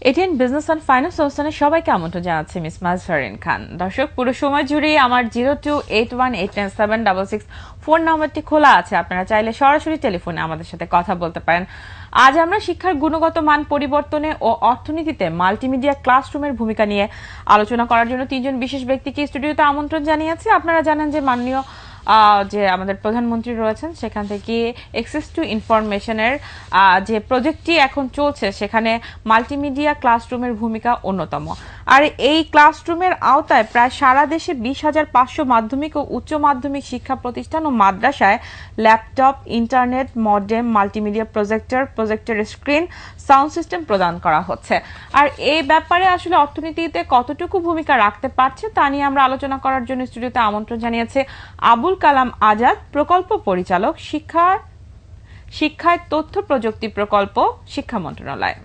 ATN business and finance অনুষ্ঠানে সবাইকে আমন্ত্রণ জানাচ্ছি মিস মাজহারিন খান। দর্শক, পুরো সময় জুড়ে আমার 0281897666 ফোন নাম্বারটি খোলা আছে, আপনারা চাইলে সরাসরি টেলিফোনে আমাদের সাথে কথা বলতে পারেন। আজ আমরা শিক্ষার গুণগত মান পরিবর্তনে ও অর্থনীতিতে মাল্টিমিডিয়া ক্লাসরুমের ভূমিকা নিয়ে আলোচনা করার জন্য তিনজন বিশেষ ব্যক্তিকে স্টুডিওতে আমন্ত্রণ জানিয়েছি। আপনারা জানেন যে মাননীয় যে আমাদের প্রধানমন্ত্রী রয়েছেন সেখান থেকে অ্যাক্সেস টু ইনফরমেশনের যে প্রজেক্টটি এখন চলছে সেখানে মাল্টিমিডিয়া ক্লাসরুমের ভূমিকা অন্যতম। আর এই ক্লাসরুমের আওতায় প্রায় সারা দেশে 20,500 মাধ্যমিক ও উচ্চ মাধ্যমিক শিক্ষা প্রতিষ্ঠান ও মাদ্রাসায় laptop, internet, modem, multimedia projector screen, sound system প্রদান করা হচ্ছে। আর এই ব্যাপারে আসলে অর্থনীতিতে কতটুকু ভূমিকা রাখতে পারছে তা নিয়ে আমরা আলোচনা করার জন্য স্টুডিওতে আমন্ত্রণ জানিয়েছে আবুল কালাম আজাদ, প্রকল্প পরিচালক, শিক্ষায় তথ্য প্রযুক্তি প্রকল্প, শিক্ষা মন্ত্রণালয়।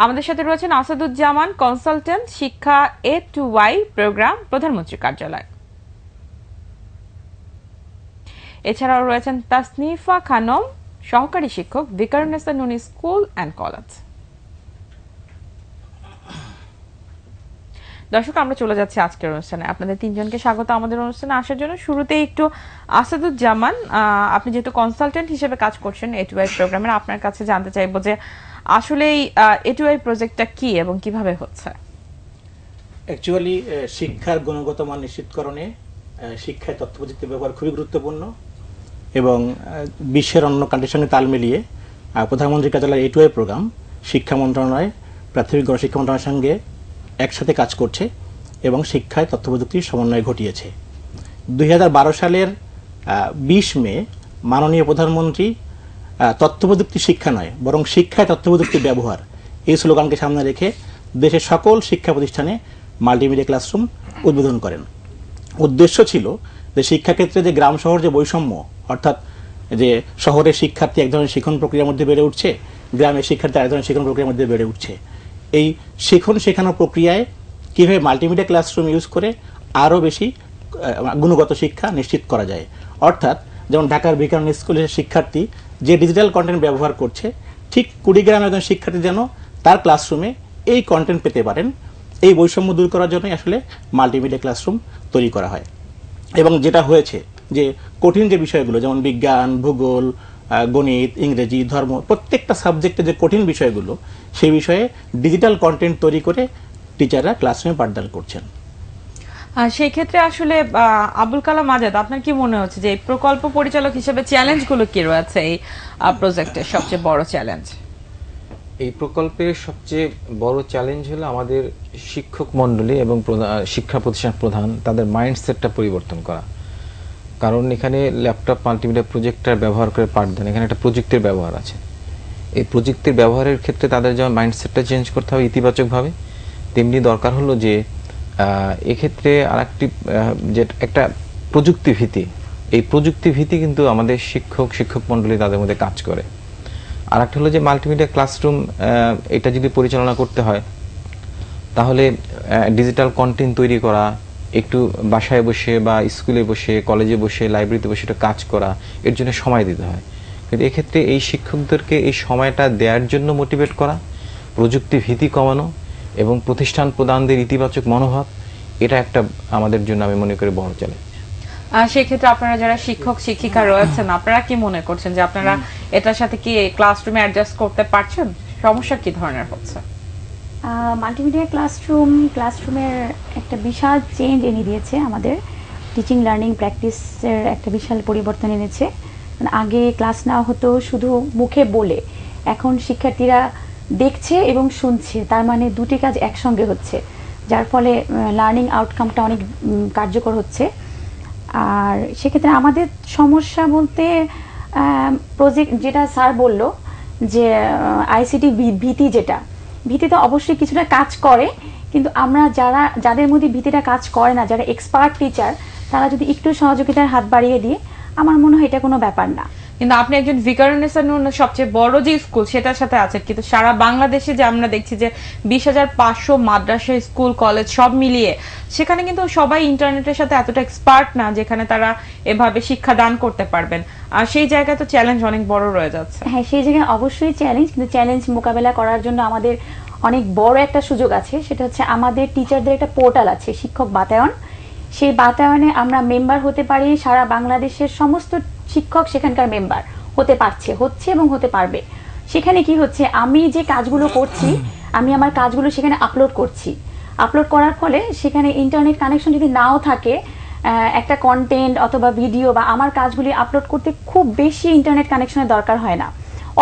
আমাদের সাথে রয়েছেন আসাদুজ্জামান, কনসালটেন্ট, শিক্ষা A2Y প্রোগ্রাম, প্রধানমন্ত্রীর কার্যালয়। এছাড়াও রয়েছেন তাসনিফা খানম, সহকারী শিক্ষক, ভিকারুন্নেসা নুনি স্কুল অ্যান্ড কলেজ। দর্শক, আমরা চলে যাচ্ছি আজকের অনুষ্ঠানে। আপনাদের তিনজনকে স্বাগত আমাদের অনুষ্ঠানে আসার জন্য। শুরুতে একটু আসাদুজ্জামান, আপনি যেহেতু কনসালটেন্ট হিসেবে কাজ করছেন A2Y প্রোগ্রামের, আপনার কাছে জানতে চাইবো যে আসলে এই A2Y প্রজেক্টটা কি এবং কিভাবে হচ্ছে। অ্যাকচুয়ালি শিক্ষার গুণগত মান নিশ্চিতকরণে শিক্ষায় তথ্য প্রযুক্তির ব্যবহার খুবই গুরুত্বপূর্ণ এবং বিশ্বের অন্য কান্ট্রির সঙ্গে তাল মিলিয়ে প্রধানমন্ত্রীর কার্যালয়ের A2Y প্রোগ্রাম শিক্ষা মন্ত্রণালয়, প্রাথমিক গণশিক্ষা মন্ত্রণালয়ের সঙ্গে একসাথে কাজ করছে এবং শিক্ষায় তথ্য প্রযুক্তির সমন্বয় ঘটিয়েছে। 2012 সালের 20 মে মাননীয় প্রধানমন্ত্রী তথ্য প্রযুক্তি শিক্ষা নয় বরং শিক্ষায় তথ্য প্রযুক্তির ব্যবহার এই স্লোগানকে সামনে রেখে দেশের সকল শিক্ষা প্রতিষ্ঠানে মাল্টিমিডিয়া ক্লাসরুম উদ্বোধন করেন। উদ্দেশ্য ছিল যে শিক্ষাক্ষেত্রে যে গ্রাম শহর যে বৈষম্য, অর্থাৎ যে শহরের শিক্ষার্থী এক ধরনের শিক্ষণ প্রক্রিয়ার মধ্যে বেড়ে উঠছে, গ্রামের শিক্ষার্থী এক ধরনের শিক্ষণ প্রক্রিয়ার মধ্যে বেড়ে উঠছে, এই শেখানোর প্রক্রিয়ায় কীভাবে মাল্টিমিডিয়া ক্লাসরুম ইউজ করে আরও বেশি গুণগত শিক্ষা নিশ্চিত করা যায়। অর্থাৎ যেমন ঢাকার ভিকারুন্নেসা স্কুলের শিক্ষার্থী যে ডিজিটাল কন্টেন্ট ব্যবহার করছে, ঠিক কুড়িগ্রামের একজন শিক্ষার্থী যেন তার ক্লাসরুমে এই কন্টেন্ট পেতে পারেন, এই বৈষম্য দূর করার জন্যই আসলে মাল্টিমিডিয়া ক্লাসরুম তৈরি করা হয়। এবং যেটা হয়েছে যে কঠিন যে বিষয়গুলো যেমন বিজ্ঞান, ভূগোল, গণিত, ইংরেজি, ধর্ম, প্রত্যেকটা সাবজেক্টে যে কঠিন বিষয়গুলো সেই বিষয়ে ডিজিটাল কন্টেন্ট তৈরি করে টিচাররা ক্লাসরুমে পাঠদান করছেন। সেই ক্ষেত্রে আসলে আবুল কালাম আজাদ, আপনার কি মনে হচ্ছে যে প্রকল্প পরিচালক হিসেবে চ্যালেঞ্জগুলো কি রয়েছে এই প্রজেক্টের সবচেয়ে বড় চ্যালেঞ্জ? এই প্রকল্পের সবচেয়ে বড় চ্যালেঞ্জ হলো আমাদের শিক্ষক মণ্ডলী এবং শিক্ষা প্রতিষ্ঠান প্রধান তাদের মাইন্ডসেটটা পরিবর্তন করা। কারণ এখানে ল্যাপটপ, মাল্টিমিডিয়া প্রজেক্টর ব্যবহার করে পাঠদান, এখানে একটা প্রযুক্তির ব্যবহার আছে। এই প্রযুক্তির ব্যবহারের ক্ষেত্রে তাদের যেমন মাইন্ডসেটটা চেঞ্জ করতে হবে ইতিবাচকভাবে, তেমনি দরকার হলো যে এক্ষেত্রে আরেকটি যে একটা প্রযুক্তি ভীতি, এই প্রযুক্তি ভীতি কিন্তু আমাদের শিক্ষক মণ্ডলী তাদের মধ্যে কাজ করে। আর একটা হলো যে মাল্টিমিডিয়া ক্লাসরুম এটা যদি পরিচালনা করতে হয় তাহলে ডিজিটাল কন্টেন্ট তৈরি করা, একটু বাসায় বসে বা স্কুলে বসে, কলেজে বসে, লাইব্রেরিতে বসে একটু কাজ করা, এর জন্য সময় দিতে হয়। কিন্তু এক্ষেত্রে এই শিক্ষকদেরকে এই সময়টা দেওয়ার জন্য মোটিভেট করা, প্রযুক্তি ভীতি কমানো এবং প্রতিষ্ঠান প্রধানদের ইতিবাচক মনোভাব, এটা একটা আমাদের জন্য আমি মনে করি বড় চ্যালেঞ্জ। সেক্ষেত্রে আপনারা যারা শিক্ষক শিক্ষিকা রয়েছেন, আপনারা কি মনে করছেন যে আপনারা এটার সাথে কি ক্লাসরুমে অ্যাডজাস্ট করতে পারছেন? সমস্যা কি ধরনের হচ্ছে? মাল্টিমিডিয়া ক্লাসরুমের একটা বিশাল চেঞ্জ এনে দিয়েছে, আমাদের টিচিং লার্নিং প্র্যাকটিসের একটা বিশাল পরিবর্তন এনেছে। আগে ক্লাস নেওয়া হতো শুধু মুখে বলে, এখন শিক্ষার্থীরা দেখছে এবং শুনছে, তার মানে দুটি কাজ একসঙ্গে হচ্ছে, যার ফলে লার্নিং আউটকামটা অনেক কার্যকর হচ্ছে। আর সেক্ষেত্রে আমাদের সমস্যা বলতে প্রজেক্ট যেটা স্যার বলল যে আইসিটি ভীতি তো অবশ্যই কিছুটা কাজ করে, কিন্তু আমরা যাদের মধ্যে ভীতিটা কাজ করে না, যারা এক্সপার্ট টিচার, তারা যদি একটু সহযোগিতার হাত বাড়িয়ে দিয়ে, আমার মনে হয় এটা কোনো ব্যাপার না। কিন্তু আপনি একজন ভিকারুন্নেসা নূন সবচেয়ে বড় যে স্কুল সেটার সাথে আছেন, কিন্তু সারা বাংলাদেশে যে আমরা দেখছি যে 20,500 মাদ্রাসা, স্কুল, কলেজ সব মিলিয়ে সেখানে কিন্তু সবাই ইন্টারনেটের সাথে এতটা এক্সপার্ট না যেখানে তারা এভাবে শিক্ষা দান করতে পারবেন। আর সেই জায়গায় তো চ্যালেঞ্জ অনেক বড় রয়ে যাচ্ছে। হ্যাঁ, সেই জায়গায় অবশ্যই চ্যালেঞ্জ, কিন্তু চ্যালেঞ্জ মোকাবেলা করার জন্য আমাদের অনেক বড় একটা সুযোগ আছে। সেটা হচ্ছে আমাদের টিচারদের একটা পোর্টাল আছে, শিক্ষক বাতায়ন। সেই বাতায়নে আমরা মেম্বার হতে পারি। সারা বাংলাদেশের সমস্ত শিক্ষক সেখানকার মেম্বার হতে পারছে, হচ্ছে এবং হতে পারবে। সেখানে কি হচ্ছে, আমি যে কাজগুলো করছি, আমি আমার কাজগুলো সেখানে আপলোড করছি। আপলোড করার ফলে সেখানে ইন্টারনেট কানেকশন যদি নাও থাকে, একটা কন্টেন্ট অথবা ভিডিও বা আমার কাজগুলি আপলোড করতে খুব বেশি ইন্টারনেট কানেকশনের দরকার হয় না।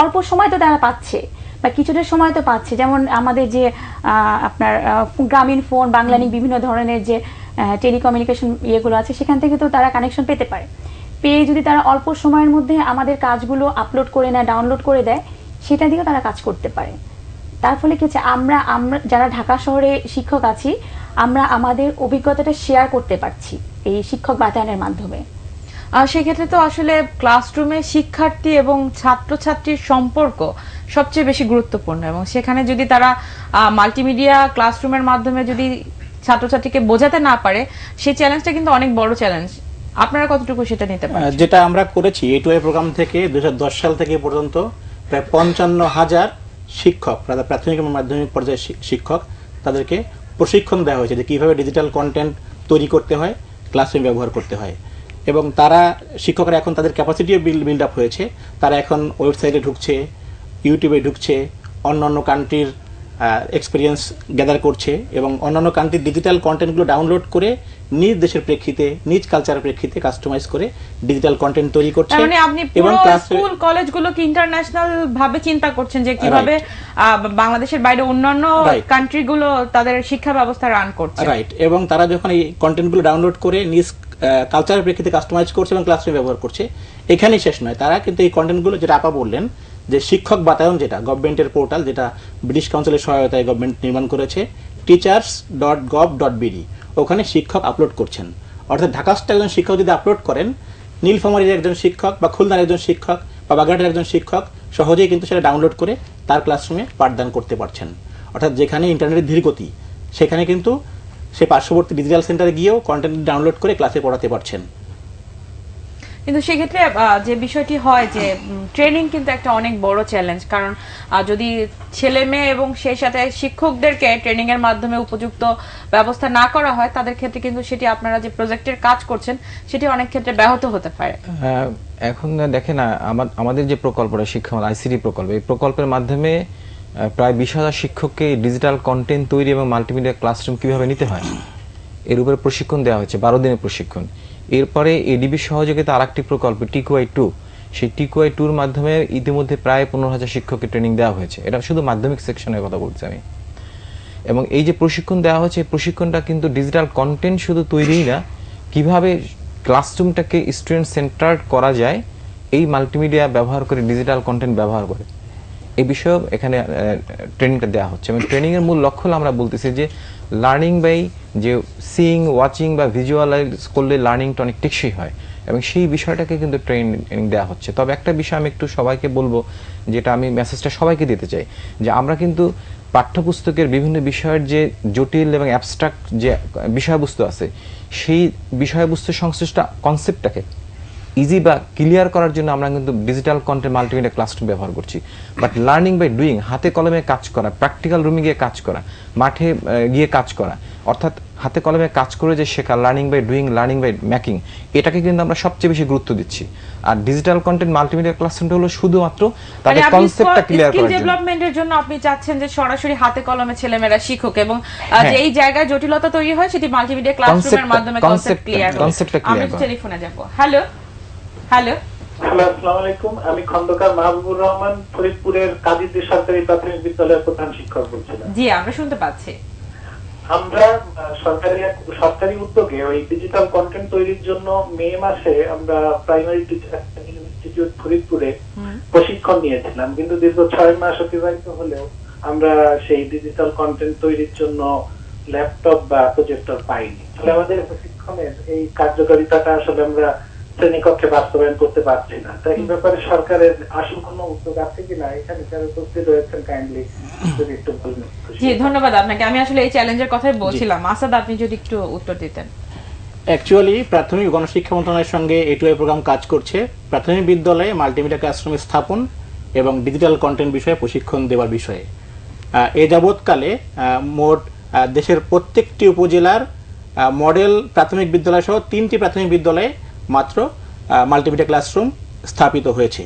অল্প সময় তো তারা পাচ্ছে, বা কিছুটা সময় তো পাচ্ছে। যেমন আমাদের যে আপনার গ্রামীণ ফোন, বাংলালিংক, বিভিন্ন ধরনের যে টেলিকমিউনিকেশন ইয়েগুলো আছে, সেখান থেকে তো তারা কানেকশন পেতে পারে। পেয়ে যদি তারা অল্প সময়ের মধ্যে আমাদের কাজগুলো আপলোড করে নেয়, ডাউনলোড করে দেয়, সেটা দিয়েও তারা কাজ করতে পারে। তার ফলে কি হচ্ছে, আমরা যারা ঢাকা শহরে শিক্ষক আছি, আমরা আমাদের অভিজ্ঞতাটা শেয়ার করতে পারছি এই শিক্ষক বাতায়নের মাধ্যমে। সেক্ষেত্রে তো আসলে ক্লাসরুমে শিক্ষার্থী এবং ছাত্রছাত্রীর সম্পর্ক সবচেয়ে বেশি গুরুত্বপূর্ণ, এবং সেখানে যদি তারা মাল্টিমিডিয়া ক্লাসরুমের মাধ্যমে যদি ছাত্রছাত্রীকে বোঝাতে না পারে, সেই চ্যালেঞ্জটা কিন্তু অনেক বড় চ্যালেঞ্জ। আপনারা কতটুকু সেটা নিতে পারেন? যেটা আমরা করেছি A2I প্রোগ্রাম থেকে 2010 সাল থেকে পর্যন্ত প্রায় 55,000 শিক্ষক, প্রাথমিক এবং মাধ্যমিক পর্যায়ের শিক্ষক, তাদেরকে প্রশিক্ষণ দেওয়া হয়েছে যে কিভাবে ডিজিটাল কন্টেন্ট তৈরি করতে হয়, ক্লাসরুমে ব্যবহার করতে হয়। এবং তারা শিক্ষকরা এখন তাদের ক্যাপাসিটিও বিল্ড আপ হয়েছে। তারা এখন ওয়েবসাইটে ঢুকছে, ইউটিউবে ঢুকছে, অন্যান্য কান্ট্রির এক্সপিরিয়েন্স গ্যাদার করছে এবং অন্যান্য কান্ট্রির ডিজিটাল কন্টেন্টগুলো ডাউনলোড করে নিজ দেশের প্রেক্ষিতে, নিজ কালচারের প্রেক্ষিতে কাস্টমাইজ করে ডিজিটাল কন্টেন্ট তৈরি করছে। মানে আপনি পুরো স্কুল কলেজগুলোকে ইন্টারন্যাশনাল ভাবে চিন্তা করছেন যে কিভাবে বাংলাদেশের বাইরে অন্যান্য কান্ট্রিগুলো তাদের শিক্ষা ব্যবস্থা রান করছে। রাইট। এবং তারা যখন এই কন্টেন্টগুলো ডাউনলোড করে নিজ কালচারের প্রেক্ষিতে কাস্টমাইজ করছে এবং ক্লাসরুমে ব্যবহার করছে, এখানেই শেষ নয়। তারা কিন্তু এই কন্টেন্টগুলো, যেটা আপা বললেন যে শিক্ষক বাতায়ন, যেটা গভর্নমেন্টের পোর্টাল, যেটা ব্রিটিশ কাউন্সিলের সহায়তায় গভর্নমেন্ট নির্মাণ করেছে, teachers.gov.bd, ওখানে শিক্ষক আপলোড করছেন। অর্থাৎ ঢাকাস্থ একজন শিক্ষক যদি আপলোড করেন, নীলফামারীর একজন শিক্ষক বা খুলনার একজন শিক্ষক বা বাগেরহাটের একজন শিক্ষক সহজেই কিন্তু সেটা ডাউনলোড করে তার ক্লাসরুমে পাঠদান করতে পারছেন। অর্থাৎ যেখানে ইন্টারনেটের ধীরগতি, সেখানে কিন্তু সে পার্শ্ববর্তী ডিজিটাল সেন্টারে গিয়েও কন্টেন্ট ডাউনলোড করে ক্লাসে পড়াতে পারছেন। কিন্তু সেক্ষেত্রে যে বিষয়টি হয় যে ট্রেনিং কিন্তু একটা অনেক বড় চ্যালেঞ্জ, কারণ যদি ছেলে মেয়ে এবং সেই সাথে শিক্ষকদেরকে ট্রেনিং এর মাধ্যমে উপযুক্ত ব্যবস্থা না করা হয়, তাদের ক্ষেত্রে কিন্তু সেটি আপনারা যে প্রজেক্টের কাজ করছেন সেটি অনেক ক্ষেত্রে ব্যাহত হতে পারে। এখন দেখেন, আমাদের যে প্রকল্পটা শিক্ষা ICT প্রকল্প, এই প্রকল্পের মাধ্যমে প্রায় 20,000 শিক্ষককে ডিজিটাল কন্টেন্ট তৈরি এবং মাল্টিমিডিয়া ক্লাসরুম কিভাবে নিতে হয় এর উপরে প্রশিক্ষণ দেওয়া হয়েছে, 12 দিনের প্রশিক্ষণ। এরপরে ADB সহযোগিতা আরেকটি প্রকল্প TQI2, সেই TQI2-র মাধ্যমে ইতিমধ্যে প্রায় 15,000 শিক্ষককে ট্রেনিং দেওয়া হয়েছে। এটা শুধু মাধ্যমিক সেকশনের কথা বলছি আমি। এবং এই যে প্রশিক্ষণ দেওয়া হয়েছে, এই প্রশিক্ষণটা কিন্তু ডিজিটাল কন্টেন্ট শুধু তৈরিই না, কিভাবে ক্লাসরুমটাকে স্টুডেন্ট সেন্টার্ড করা যায় এই মাল্টিমিডিয়া ব্যবহার করে, ডিজিটাল কন্টেন্ট ব্যবহার করে, এই বিষয়ে এখানে ট্রেনিংটা দেওয়া হচ্ছে। এবং ট্রেনিং এর মূল লক্ষ্য হলো, আমরা বলতেছি যে লার্নিং বাই, যে সিইং, ওয়াচিং বা ভিজুয়ালাইজ করলে লার্নিংটা অনেক টেকসই হয়, এবং সেই বিষয়টাকে কিন্তু ট্রেনিং দেওয়া হচ্ছে। তবে একটা বিষয় আমি একটু সবাইকে বলবো, যেটা আমি মেসেজটা সবাইকে দিতে চাই, যে আমরা কিন্তু পাঠ্যপুস্তকের বিভিন্ন বিষয়ের যে জটিল এবং অ্যাবস্ট্রাক্ট যে বিষয়বস্তু আছে, সেই বিষয়বস্তু সংশ্লিষ্ট কনসেপ্টটাকে ইজি বা ক্লিয়ার করার জন্য আমরা কিন্তু ডিজিটাল কন্টেন্ট মাল্টিমিডিয়া ক্লাসরুম ব্যবহার করছি। বাট লার্নিং বাই ডুইং, হাতে কলমে কাজ করা, প্র্যাকটিক্যাল রুমে গিয়ে কাজ করা, মাঠে গিয়ে কাজ করা, অর্থাৎ হাতে কলমে কাজ করে যে শেখা, learning by doing, learning by making, এটাকে কিন্তু আমরা সবচেয়ে বেশি গুরুত্ব দিচ্ছি। আর ডিজিটাল কন্টেন্ট মাল্টিমিডিয়া ক্লাসরুমটা হলো শুধুমাত্র তাদের কনসেপ্টটা ক্লিয়ার করার জন্য। ডেভেলপমেন্টের জন্য আপনি চাচ্ছেন যে সরাসরি হাতে কলমে ছেলেমেয়েরা শিখুক, এবং যে এই জায়গায় জটিলতা তৈরি হয় সেটি মাল্টিমিডিয়া ক্লাসরুমের মাধ্যমে কনসেপ্ট ক্লিয়ার হবে। আমি টেলিফোনে যাব। হ্যালো হ্যালো হ্যালো, আসসালামু আলাইকুম। আমি খন্দকার মাহবুবুর রহমান, ফরিদপুরের কাজীদের সরকারি প্রাথমিক বিদ্যালয়ের প্রধান শিক্ষক বলছিলাম। জি, আমরা শুনতে পাচ্ছি। আমরা সরকারি উদ্যোগে ওই ডিজিটাল কন্টেন্ট তৈরির জন্য মে মাসে আমরা প্রাইমারি টিচার ইনস্টিটিউট ফরিদপুরে প্রশিক্ষণ নিয়েছিলাম, কিন্তু দীর্ঘ 6 মাস অতিবাহিত হলেও আমরা সেই ডিজিটাল কন্টেন্ট তৈরির জন্য ল্যাপটপ বা প্রজেক্টর পাইনি। আসলে আমাদের প্রশিক্ষণের এই কার্যকারিতাটা আসলে আমরা শ্রেণীকক্ষে বাস্তবায়ন করতে পারছি না। তাই এই ব্যাপারে সরকারের আসল কোনো উদ্যোগ আছে কিনা, এখানে যারা উপস্থিত রয়েছেন কাইন্ডলি যদি একটু বলেন। জি ধন্যবাদ আপনাকে। আমি আসলে এই চ্যালেঞ্জের কথাই বলছিলাম। আসাদ, আপনি যদি একটু উত্তর দিতেন। অ্যাকচুয়ালি প্রাথমিক গণশিক্ষা মন্ত্রণালয়ের সঙ্গে A2I প্রোগ্রাম কাজ করছে প্রাথমিক বিদ্যালয়ে মাল্টিমিডিয়া ক্লাসরুম স্থাপন এবং ডিজিটাল কন্টেন্ট বিষয়ে প্রশিক্ষণ দেওয়ার বিষয়ে। এ যাবৎকালে মোট দেশের প্রত্যেকটি উপজেলার মডেল প্রাথমিক বিদ্যালয় সহ 3টি প্রাথমিক বিদ্যালয়ে মাত্র মাল্টিমিডিয়া ক্লাসরুম স্থাপিত হয়েছে।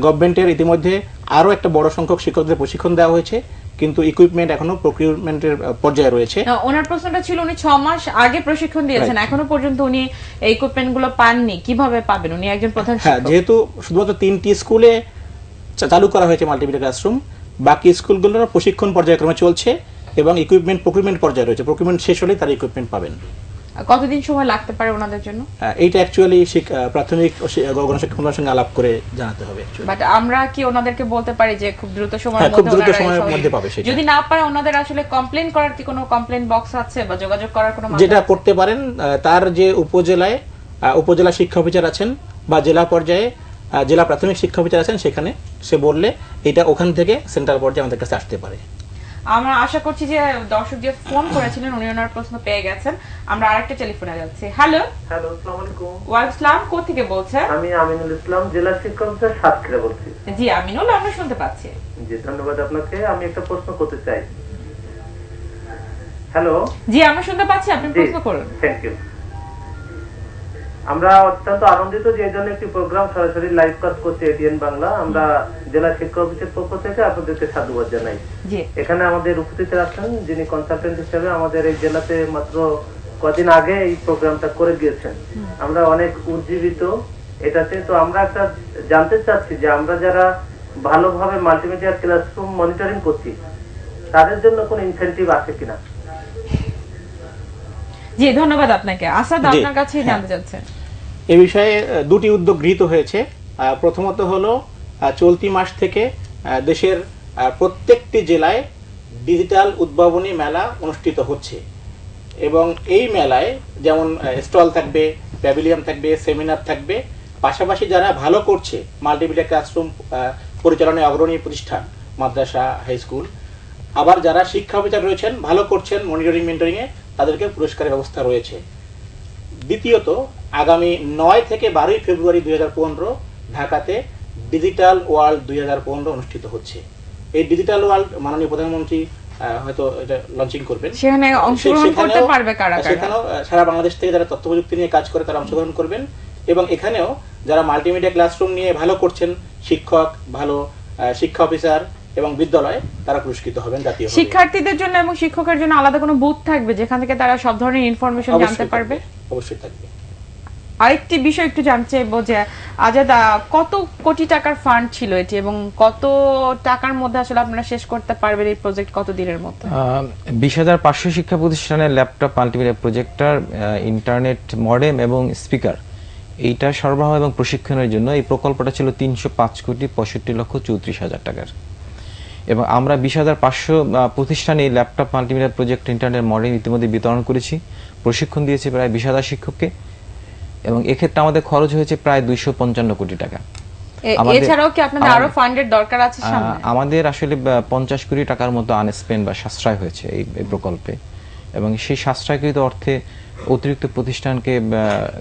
গভর্নমেন্টের ইতিমধ্যে আরও একটা বড় সংখ্যক শিক্ষকদের প্রশিক্ষণ দেওয়া হয়েছে, কিন্তু ইকুইপমেন্ট এখনো প্রকিউরমেন্টের পর্যায়ে রয়েছে। ওনার প্রশ্নটা ছিল উনি 6 মাস আগে প্রশিক্ষণ দিয়েছেন, এখনো পর্যন্ত উনি এই ইকুইপমেন্ট গুলো পাননি, কিভাবে পাবেন? উনি একজন প্রধান শিক্ষক। যেহেতু শুধুমাত্র 3টি স্কুলে চালু করা হয়েছে মাল্টিমিডিয়া ক্লাসরুম, বাকি স্কুলগুলোর প্রশিক্ষণ পর্যায়ক্রমে চলছে এবং ইকুইপমেন্ট প্রকিউরমেন্ট পর্যায়ে রয়েছে। প্রকিউরমেন্ট শেষ হলেই তারা ইকুইপমেন্ট পাবেন। কতদিন সময় লাগতে পারে ওনাদের জন্য? এইটা অ্যাকচুয়ালি প্রাথমিক গণশিক্ষা মন্ত্রণালয়ের সঙ্গে আলাপ করে জানাতে হবে। বাট আমরা কি ওনাদেরকে বলতে পারি যে খুব দ্রুত সময়ের মধ্যে পাবে? যদি না পারে ওনাদের আসলে কমপ্লেইন করার কি কোনো কমপ্লেইন বক্স আছে বা যোগাযোগ করার কোনো যেটা করতে পারেন, তার যে উপজেলায় উপজেলা শিক্ষা অফিসার আছেন বা জেলা পর্যায়ে জেলা প্রাথমিক শিক্ষা অফিসার আছেন, সেখানে সে বললে এটা ওখান থেকে সেন্ট্রাল পর্যায়ে আমাদের কাছে আসতে পারে। আমরা আশা করছি যে দর্শক যে ফোন করেছিলেন উনি ওনার প্রশ্ন পেয়ে গেছেন। আমরা আরেকটা টেলিফোনে যাচ্ছি। হ্যালো। হ্যালো, আসসালামু আলাইকুম। ওয়ালাইকুম আসসালাম। কোথা থেকে বলছেন? আমি আমিনুল ইসলাম, জেলা শিক্ষা অফিসার সাতক্ষীরা বলছি। জি আমিনুল, আমরা শুনতে পাচ্ছি। জি ধন্যবাদ আপনাকে। আমি একটা প্রশ্ন করতে চাই। হ্যালো। জি আমরা শুনতে পাচ্ছি, আপনি প্রশ্ন করুন। Thank you. আমরা অত্যন্ত আনন্দিত যে এই জন্য একটি প্রোগ্রাম সরাসরি লাইভ কাজ করছে এটিএন বাংলা। আমরা জেলা শিক্ষা অফিসের পক্ষ থেকে আপনাদেরকে সাধুবাদ জানাই। এখানে আমাদের উপস্থিত আছেন যিনি কনসালটেন্ট হিসেবে আমাদের এই জেলাতে মাত্র কদিন আগে এই প্রোগ্রামটা করে গিয়েছেন। আমরা অনেক উজ্জীবিত এটাতে। তো আমরা একটা জানতে চাচ্ছি যে আমরা যারা ভালোভাবে মাল্টিমিডিয়া ক্লাসরুম মনিটরিং করছি তাদের জন্য কোনো ইনসেনটিভ আছে কিনা? জি ধন্যবাদ আপনাকে। আসাদ, আপনার কাছে জানতে চাচ্ছেন। এই বিষয়ে দুটি উদ্যোগ গৃহীত হয়েছে। প্রথমত হলো চলতি মাস থেকে দেশের প্রত্যেকটি জেলায় ডিজিটাল উদ্ভাবনী মেলা অনুষ্ঠিত হচ্ছে এবং এই মেলায় যেমন স্টল থাকবে, প্যাভিলিয়ন থাকবে, সেমিনার থাকবে, পাশাপাশি যারা ভালো করছে মাল্টিমিডিয়া ক্লাসরুম পরিচালনায় অগ্রণী প্রতিষ্ঠান, মাদ্রাসা, হাই স্কুল, আবার যারা শিক্ষা অফিসার রয়েছেন ভালো করছেন মনিটরিং মেন্টরিংয়ে, তাদেরকে পুরস্কারের ব্যবস্থা রয়েছে। দ্বিতীয়ত আগামী 9 থেকে 12 ফেব্রুয়ারি 2015 ঢাকাতে ডিজিটাল ওয়ার্ল্ড 2015 অনুষ্ঠিত হচ্ছে। এই ডিজিটাল ওয়ার্ল্ড মাননীয় প্রধানমন্ত্রী হয়তো এটা লঞ্চিং করবেন। সেখানে অংশগ্রহণ করতে পারবে কারা কারা? সেখানেও সারা বাংলাদেশ থেকে যারা তথ্য প্রযুক্তি নিয়ে কাজ করে তারা অংশগ্রহণ করবেন এবং এখানেও যারা মাল্টিমিডিয়া ক্লাসরুম নিয়ে ভালো করছেন, শিক্ষক, ভালো শিক্ষা অফিসার এবং বিদ্যালয়, তারা পুরস্কৃত হবেন জাতীয়। শিক্ষার্থীদের জন্য এবং শিক্ষকের জন্য আলাদা কোনো বুথ থাকবে যেখান থেকে তারা সব ধরনের ইনফরমেশন জানতে পারবে? অবশ্যই থাকবে। আরেকটি বিষয় একটু জানতে চাইবো যে আজাদ, কত কোটি টাকার ফান্ড ছিল এটি এবং কত টাকার মধ্যে আসলে আপনারা শেষ করতে পারবেন এই প্রজেক্ট কত দিনের মধ্যে? 20,500 শিক্ষা প্রতিষ্ঠানের laptop, multimedia projector, internet modem এবং স্পিকার এইটা সরবরাহ এবং প্রশিক্ষণের জন্য এই প্রকল্পটা ছিল 305,65,34,000 টাকার এবং আমরা 20,500 প্রতিষ্ঠানে এই laptop, multimedia project, internet modem ইতিমধ্যে বিতরণ করেছি, প্রশিক্ষণ দিয়েছি প্রায় 20,000 শিক্ষককে এবং এক্ষেত্রে আমাদের খরচ হয়েছে প্রায় 255 কোটি টাকা। এছাড়াও কি আপনাদের আরো ফান্ডের দরকার আছে সামনে? আমাদের আসলে 50 কোটি টাকার মতো আনস্পেন্ড বা সাশ্রয় হয়েছে এই প্রকল্পে এবং সেই সাশ্রয়কৃত অর্থে অতিরিক্ত প্রতিষ্ঠানকে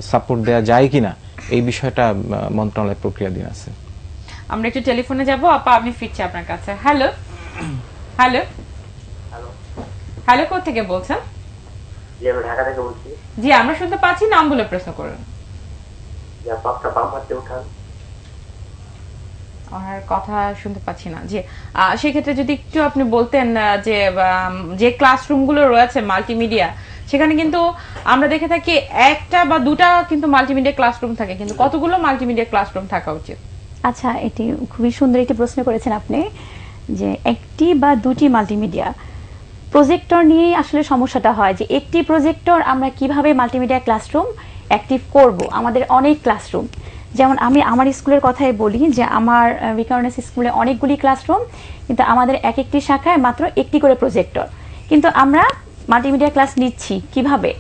সাপোর্ট দেওয়া যায় কিনা এই বিষয়টা মন্ত্রণালয় প্রক্রিয়াধীন আছে। আমরা একটু টেলিফোনে যাব। আপা, আমি ফিরছি আপনার কাছে। হ্যালো হ্যালো হ্যালো, কোথা থেকে বলছেন? জি আমি ঢাকা থেকে বলছি। জি আমরা শুনতে পাচ্ছি, নাম বলে প্রশ্ন করুন। আর কথা শুনতে পাচ্ছি না। জি সেক্ষেত্রে যদি একটু আপনি বলতেন যে ক্লাসরুমগুলো রয়েছে মাল্টিমিডিয়া, সেখানে কিন্তু আমরা দেখে থাকি একটা বা দুটা কিন্তু মাল্টিমিডিয়া ক্লাসরুম থাকে, কিন্তু কতগুলো মাল্টিমিডিয়া ক্লাসরুম থাকা উচিত? আচ্ছা, এটি খুবই সুন্দর একটি প্রশ্ন করেছেন আপনি, যে একটি বা দুটি মাল্টিমিডিয়া প্রজেক্টর নিয়ে আসলে সমস্যাটা হয় যে একটি প্রজেক্টর আমরা কিভাবে মাল্টিমিডিয়া ক্লাসরুম অ্যাক্টিভ করব। আমাদের অনেক ক্লাসরুম, যেমন আমি আমার স্কুলের কথাই বলি যে আমার বিকারণেস স্কুলে অনেকগুলি ক্লাসরুম, কিন্তু আমাদের এক একটি শাখায় মাত্র একটি করে প্রজেক্টর, কিন্তু আমরা মাল্টিমিডিয়া ক্লাস নিচ্ছি কিভাবে?